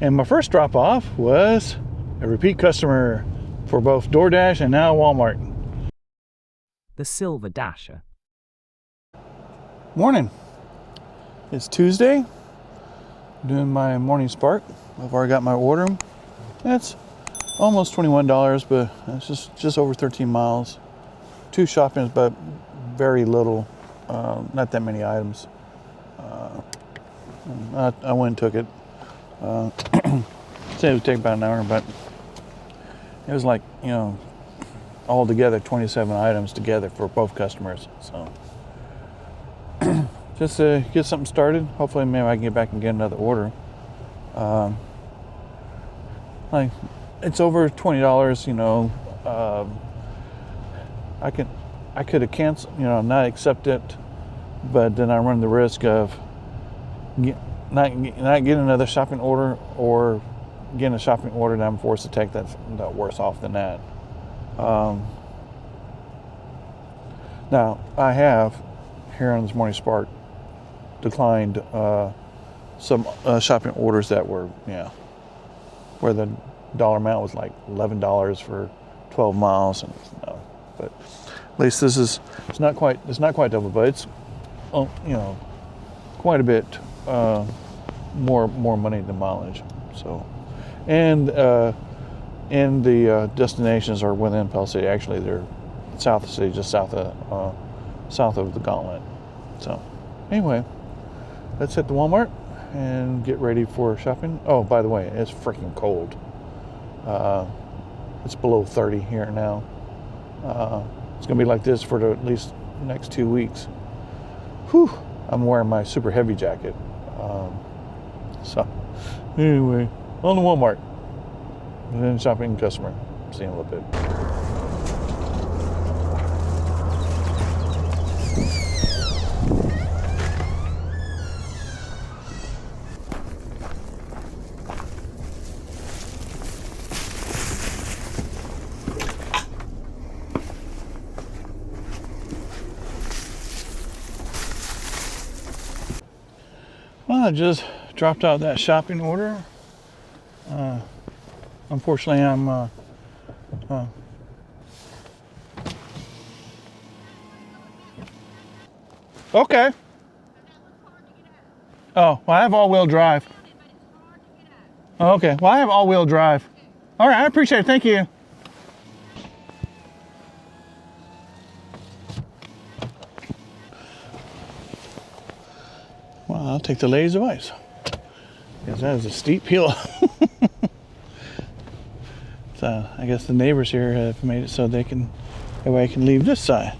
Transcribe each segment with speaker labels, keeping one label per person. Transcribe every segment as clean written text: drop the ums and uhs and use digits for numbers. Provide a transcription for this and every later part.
Speaker 1: And my first drop off was a repeat customer for both DoorDash and now Walmart.
Speaker 2: The Silver Dasher.
Speaker 1: Morning. It's Tuesday. I'm doing my morning Spark. I've already got my order. That's almost $21, but it's just over 13 miles. 2 shoppings, but very little, not that many items. I went and took it. Said it would take about an hour, but it was like, all together 27 items together for both customers. So just to get something started. Hopefully maybe I can get back and get another order. Like it's over $20, I could have canceled, not accept it, but then I run the risk of not getting another shopping order, or getting a shopping order that I'm forced to take that's worse off than that. Now I have here on this morning Spark declined some shopping orders that were where the dollar amount was like $11 for 12 miles, and but at least it's not quite double, but it's quite a bit more money than mileage. So, and the destinations are within Pell City. Actually, they're south of the city, just south of the Gauntlet. So, anyway, let's hit the Walmart and get ready for shopping. Oh, by the way, it's freaking cold. It's below 30 here now. It's gonna be like this for at least the next 2 weeks. Whew! I'm wearing my super heavy jacket. So, anyway, on the Walmart, and then shopping customer. See you in a little bit. Well, I just dropped out that shopping order. Unfortunately, I'm okay. Oh, well, I have all-wheel drive. Oh, okay, well, I have all-wheel drive. All right, I appreciate it. Thank you. Well, I'll take the lady's advice, because that is a steep hill. So I guess the neighbors here have made it so that way I can leave this side.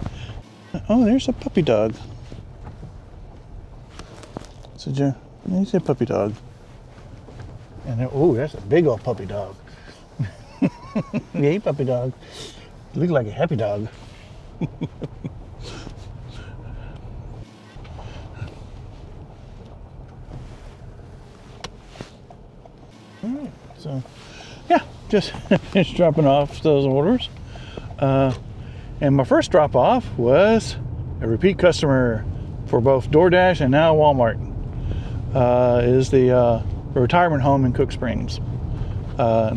Speaker 1: Oh, there's a puppy dog. So there's a puppy dog. And that's a big old puppy dog. Hey, puppy dog. You look like a happy dog. All right, so yeah, just finished dropping off those orders. And my first drop off was a repeat customer for both DoorDash and now Walmart. Is the retirement home in Cook Springs. But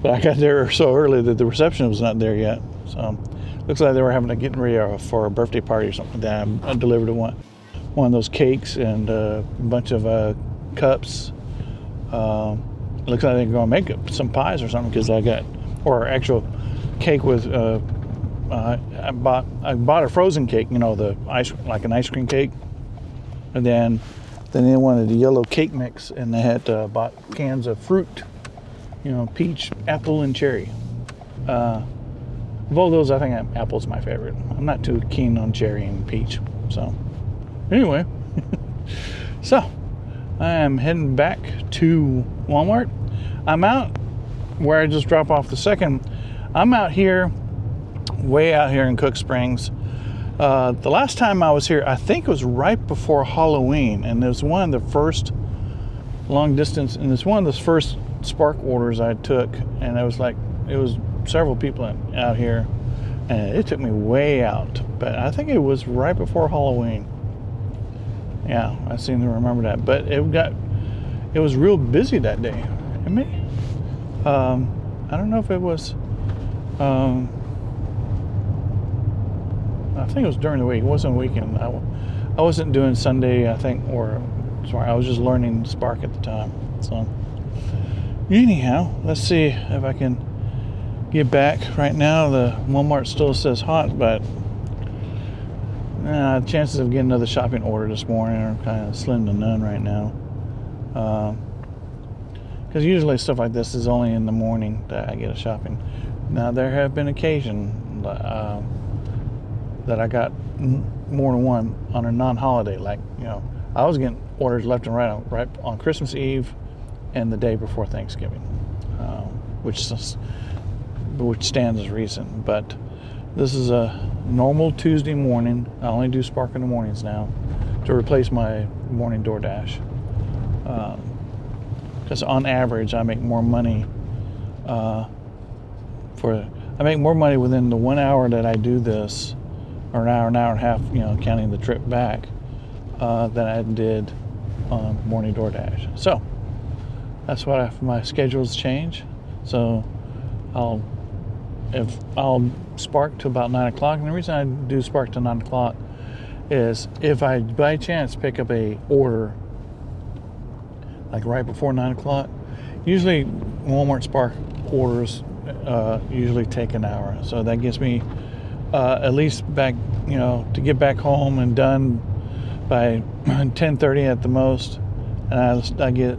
Speaker 1: I got there so early that the reception was not there yet. So looks like they were getting ready for a birthday party or something like that. I delivered one of those cakes and a bunch of cups. Looks like they're going to make some pies or something, because or actual cake with. I bought a frozen cake, like an ice cream cake, and then they wanted the yellow cake mix, and they had bought cans of fruit, peach, apple, and cherry. Of all those, I think apple's my favorite. I'm not too keen on cherry and peach. So, anyway, so I am heading back to Walmart. I'm out where I just dropped off the second. I'm out here, way out here in Cook Springs. The last time I was here, I think it was right before Halloween, and it was one of the first long distance, and it's one of the first Spark orders I took, and it was several people out here, and it took me way out, but I think it was right before Halloween. Yeah, I seem to remember that, but it was real busy that day. It may. I don't know if it was. I think it was during the week. It wasn't a weekend. I wasn't doing Sunday, I think, or sorry, I was just learning Spark at the time. So anyhow, let's see if I can get back. Right now, the Walmart still says hot, but chances of getting another shopping order this morning are kind of slim to none right now. Because usually stuff like this is only in the morning that I get a shopping. Now, there have been occasions that I got more than one on a non-holiday. Like, I was getting orders left and right on Christmas Eve and the day before Thanksgiving, which stands as reason. But this is a normal Tuesday morning. I only do Spark in the mornings now to replace my morning DoorDash. Because on average, I make more money I make more money within the 1 hour that I do this, or an hour and a half, counting the trip back, than I did on morning DoorDash. So that's why my schedules change. So I'll Spark to about 9 o'clock. And the reason I do Spark to 9 o'clock is if I by chance pick up a order like right before 9 o'clock, usually Walmart Spark orders usually take an hour. So that gives me at least back, to get back home and done by 10:30 at the most. And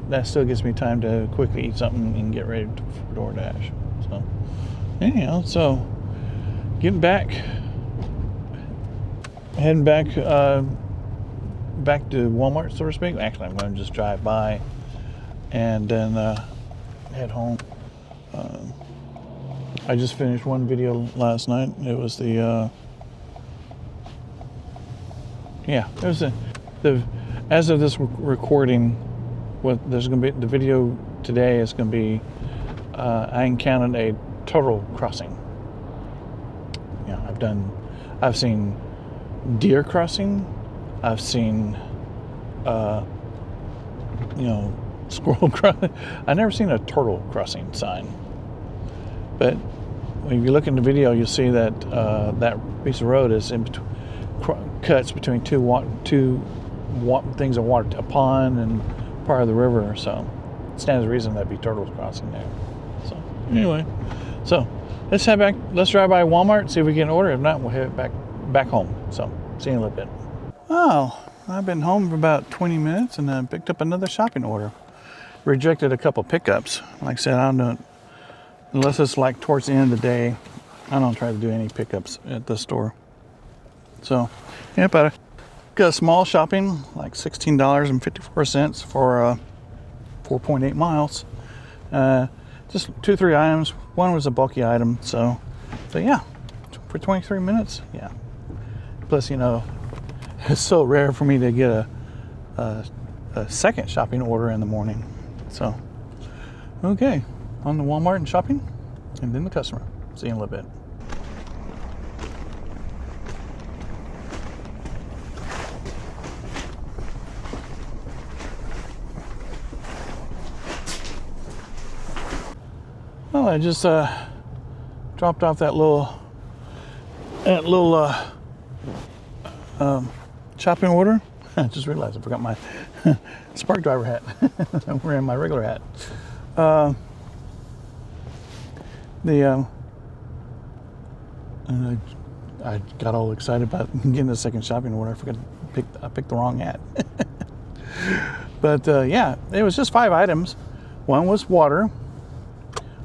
Speaker 1: that still gives me time to quickly eat something and get ready for DoorDash. So anyhow, heading back back to Walmart, so to speak. Actually, I'm going to just drive by and then head home. I just finished one video last night. It was as of this recording, there's going to be the video today is going to be I encountered a turtle crossing. I've seen deer crossing. I've seen squirrel crossing. I've never seen a turtle crossing sign. But when you look in the video, you'll see that that piece of road is cuts between two things of water, a pond and part of the river. So it stands to reason that'd be turtles crossing there. So anyway, let's head back. Let's drive by Walmart, see if we get an order. If not, we'll head back home. So see you in a little bit. Oh, I've been home for about 20 minutes and I picked up another shopping order. Rejected a couple pickups. Like I said, I don't know. Unless it's like towards the end of the day, I don't try to do any pickups at the store. So, but I got a small shopping, like $16.54 for 4.8 miles. Just 2-3 items. One was a bulky item, so yeah, for 23 minutes, yeah. Plus, it's so rare for me to get a second shopping order in the morning. So, okay. On the Walmart and shopping, and then the customer. See you in a little bit. Well, I just dropped off that little shopping order. I just realized I forgot my Spark driver hat. I'm wearing my regular hat. And I got all excited about getting the second shopping order. I picked the wrong hat. But yeah, it was just 5 items. One was water.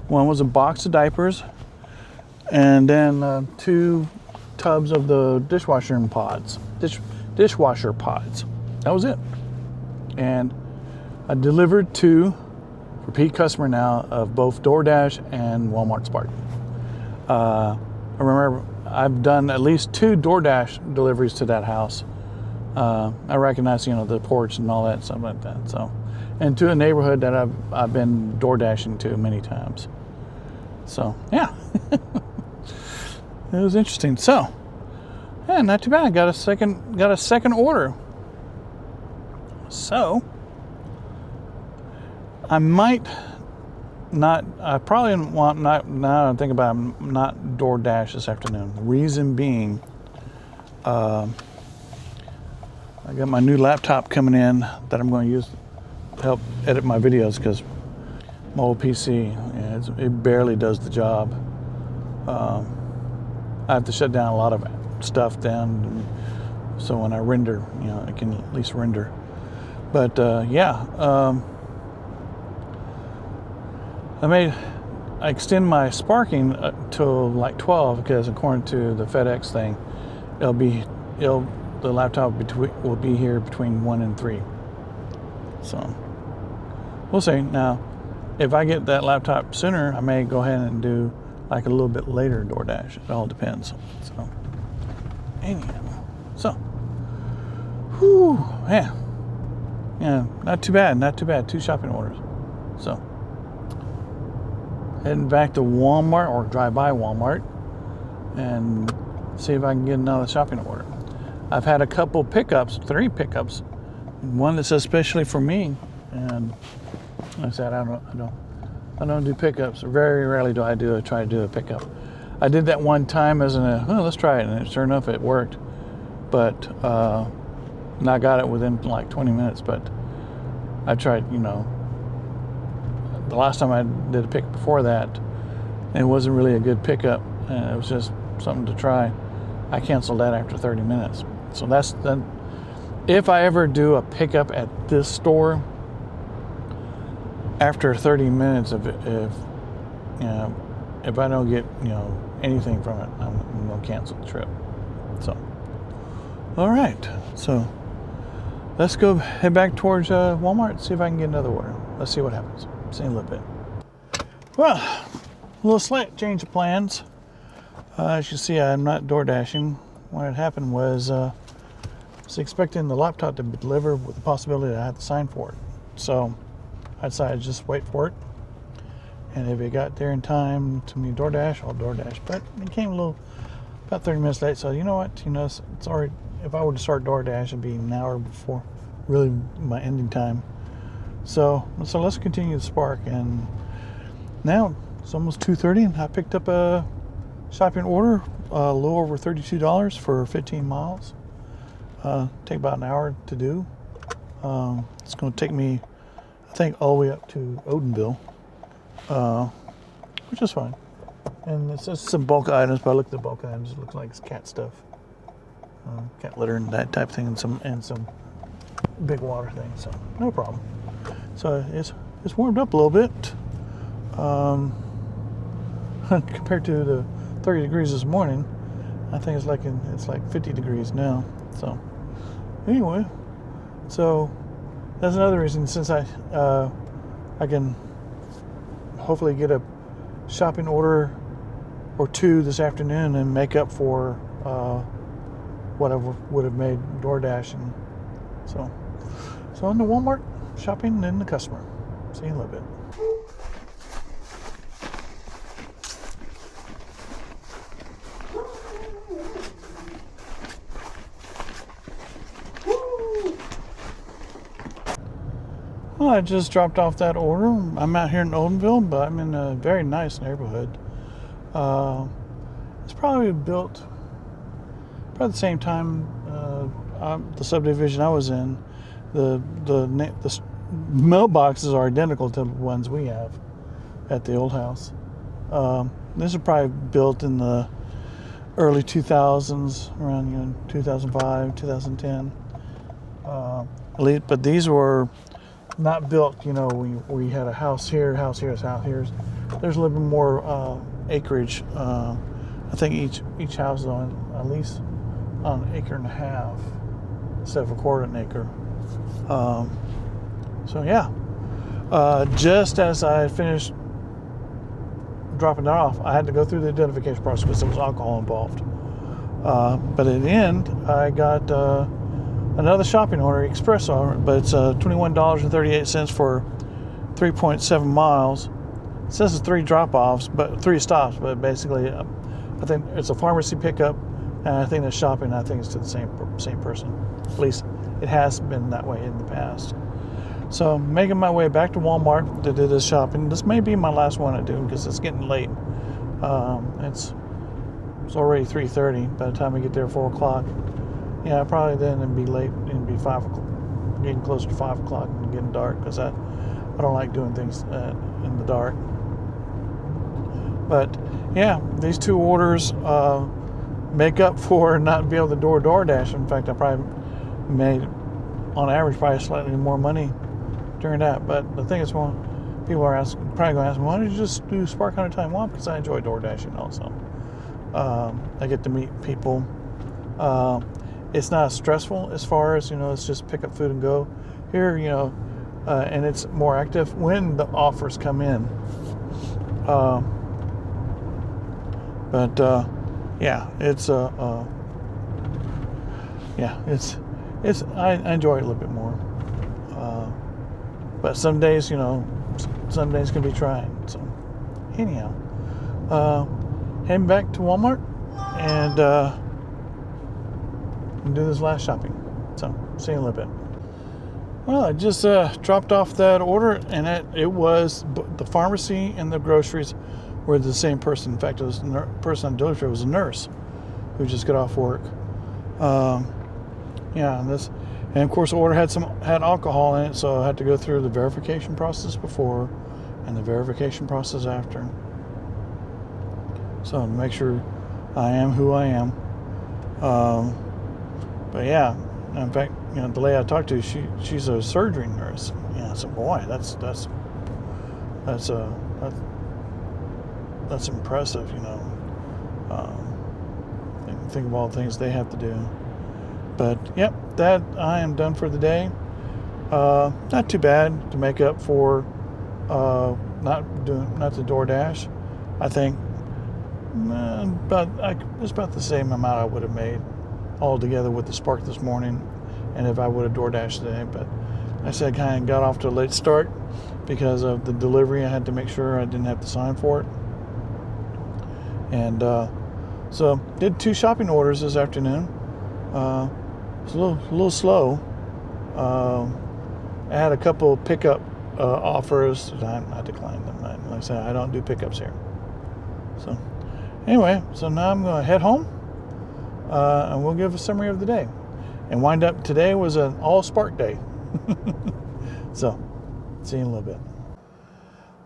Speaker 1: One was a box of diapers, and then 2 tubs of the dishwasher pods. That was it. And I delivered to repeat customer now of both DoorDash and Walmart Spark. I remember I've done at least 2 DoorDash deliveries to that house. I recognize, the porch and all that, something like that. So, and to a neighborhood that I've been DoorDashing to many times. So yeah, it was interesting. So yeah, not too bad. Got a second order. So I might I probably want not. Now I think about it, not DoorDash this afternoon. The reason being, I got my new laptop coming in that I'm going to use to help edit my videos because my old PC, it barely does the job. I have to shut down a lot of stuff down, so when I render, it can at least render. But I extend my sparking till like 12 because according to the FedEx thing, the laptop will be here between 1 and 3. So we'll see. Now, if I get that laptop sooner, I may go ahead and do like a little bit later DoorDash. It all depends. So anyhow, yeah, not too bad. 2 shopping orders. So heading back to Walmart or drive by Walmart and see if I can get another shopping order. I've had a couple pickups, 3 pickups, one that says especially for me, and like I said, I don't do pickups. Very rarely do I try to do a pickup. I did that one time as let's try it, and sure enough it worked. But and I got it within like 20 minutes. But I tried, the last time I did a pick before that, it wasn't really a good pickup. It was just something to try. I canceled that after 30 minutes. So that's then. If I ever do a pickup at this store, after 30 minutes, if I don't get anything from it, I'm gonna cancel the trip. So, all right. So let's go head back towards Walmart. See if I can get another order. Let's see what happens. See you in a little bit. Well, a little slight change of plans. As you see, I'm not door dashing. What had happened was I was expecting the laptop to be delivered with the possibility that I had to sign for it. So I decided to just wait for it. And if it got there in time to me DoorDash, I'll DoorDash. But it came about 30 minutes late. So you know what? It's already, if I were to start DoorDash, it'd be an hour before really my ending time. So let's continue the Spark. And now it's almost 2:30 and I picked up a shopping order, a little over $32 for 15 miles. Take about an hour to do. It's going to take me, I think, all the way up to Odenville, which is fine. And it's just some bulk items, but I looked at the bulk items. It looks like it's cat stuff, cat litter and that type of thing, and some big water things. So no problem. So it's warmed up a little bit compared to the 30 degrees this morning. I think it's like 50 degrees now. So anyway, so that's another reason, since I can hopefully get a shopping order or 2 this afternoon and make up for whatever would have made DoorDash. And so on to Walmart shopping and the customer. See you in a little bit. Well, I just dropped off that order. I'm out here in Odenville, but I'm in a very nice neighborhood. It's probably built about the same time the subdivision I was in. The mailboxes are identical to the ones we have at the old house. This is probably built in the early 2000s, around 2005, 2010. But these were not built, we had a house here, house here. There's a little bit more acreage. I think each house is on at least on 1.5 acres instead of 1/4 acre. So yeah, just as I finished dropping it off, I had to go through the identification process because there was alcohol involved. But at the end, I got another shopping order, express order, but it's $21.38 for 3.7 miles. It says it's 3 drop-offs, but 3 stops, but basically I think it's a pharmacy pickup, and I think the shopping, I think, is to the same person. At least it has been that way in the past. So making my way back to Walmart to do this shopping. This may be my last one I do because it's getting late. It's already 3:30 by the time we get there, 4 o'clock. Yeah, probably then it'd be late. It'd be 5 o'clock, getting closer to 5 o'clock and getting dark because I don't like doing things in the dark. But yeah, these 2 orders make up for not being able to DoorDash. In fact, I probably made, on average, probably slightly more money during that. But the thing is, well, people are probably going to ask me, why don't you just do Spark 100 time? Well, because I enjoy DoorDashing also. I get to meet people. It's not stressful as far as, it's just pick up food and go. Here, and it's more active when the offers come in. Yeah, it's I enjoy it a little bit more. But some days, some days can be trying. So anyhow, heading back to Walmart and do this last shopping. So see you in a little bit. Well, I just dropped off that order, and it was the pharmacy and the groceries were the same person. In fact, it was the person on delivery was a nurse who just got off work. And of course, the order had alcohol in it, so I had to go through the verification process before and the verification process after. So to make sure I am who I am. But yeah, in fact, the lady I talked to, she's a surgery nurse. Yeah, so boy, that's impressive, think of all the things they have to do. But yep, that I am done for the day. Not too bad to make up for not the DoorDash. I think it's about the same amount I would have made all together with the Spark this morning, and if I would have DoorDashed today. But I said I kind of got off to a late start because of the delivery. I had to make sure I didn't have to sign for it. And so did 2 shopping orders this afternoon. It's a little slow. I had a couple pickup offers. I declined them. Like I said, I don't do pickups here. So anyway, so now I'm going to head home, and we'll give a summary of the day. And wind up today was an all Spark day. So see you in a little bit.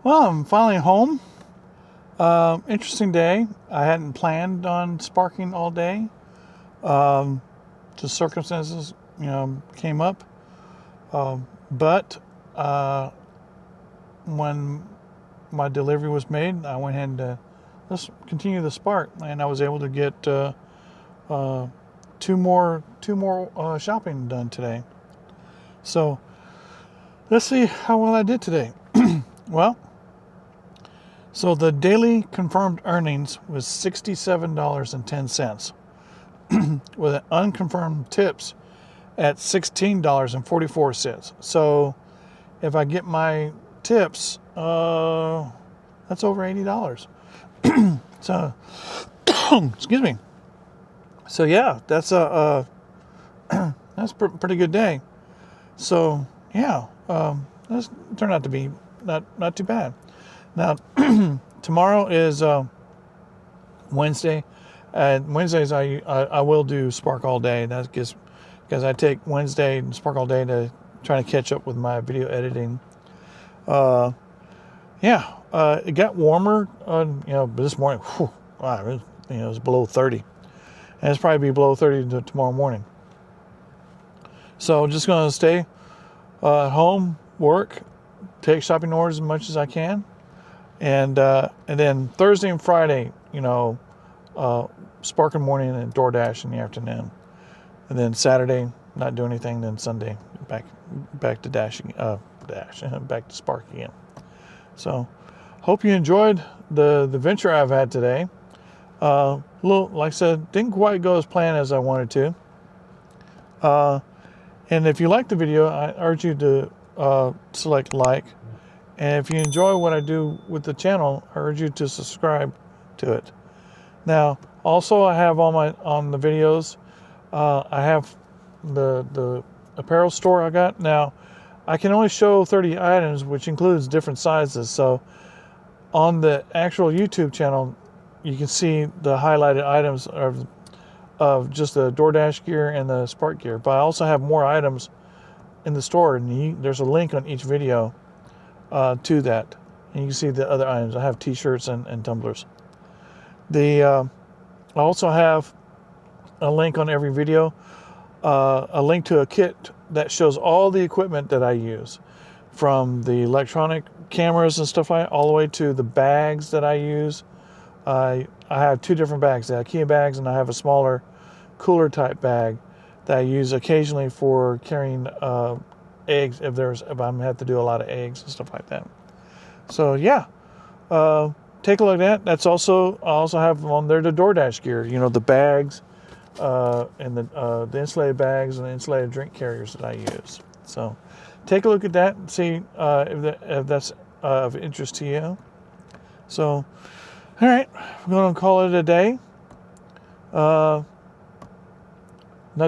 Speaker 1: Well, I'm finally home. Interesting day. I hadn't planned on sparking all day. Just circumstances, came up. But when my delivery was made, I went ahead and let's continue the Spark, and I was able to get 2 more shopping done today. So let's see how well I did today. Well, so the daily confirmed earnings was $67.10, with unconfirmed tips at $16.44. So if I get my tips, that's over $80. So, excuse me. So yeah, that's that's pretty good day. So yeah, that's turned out to be not too bad. Now tomorrow is Wednesday, and Wednesdays I will do Spark all day. That's because I take Wednesday and Spark all day to try to catch up with my video editing. It got warmer. But this morning, it was below 30. And it's probably be below 30 tomorrow morning. So just going to stay at home, work, take shopping orders as much as I can. And then Thursday and Friday, Spark in the morning and DoorDash in the afternoon. And then Saturday, not do anything. Then Sunday, back to dashing, back to Spark again. So hope you enjoyed the venture I've had today. Like I said, didn't quite go as planned as I wanted to. And if you like the video, I urge you to select like. And if you enjoy what I do with the channel, I urge you to subscribe to it. Now, also I have on the videos, I have the apparel store I got. Now, I can only show 30 items, which includes different sizes. So on the actual YouTube channel, you can see the highlighted items of just the DoorDash gear and the Spark gear. But I also have more items in the store, and there's a link on each video to that. And you can see the other items. I have t-shirts and tumblers. I also have a link on every video, a link to a kit that shows all the equipment that I use, from the electronic cameras and stuff all the way to the bags that I use. I have 2 different bags, the IKEA bags, and I have a smaller cooler type bag that I use occasionally for carrying eggs if I'm have to do a lot of eggs and stuff like that. So yeah, take a look at that. I also have on there the DoorDash gear, the bags, and the insulated bags and the insulated drink carriers that I use. So take a look at that and see if that's of interest to you. So, all right, I'm going to call it a day. Not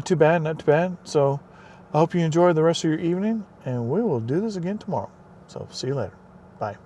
Speaker 1: too bad, not too bad. So I hope you enjoy the rest of your evening, and we will do this again tomorrow. So see you later. Bye.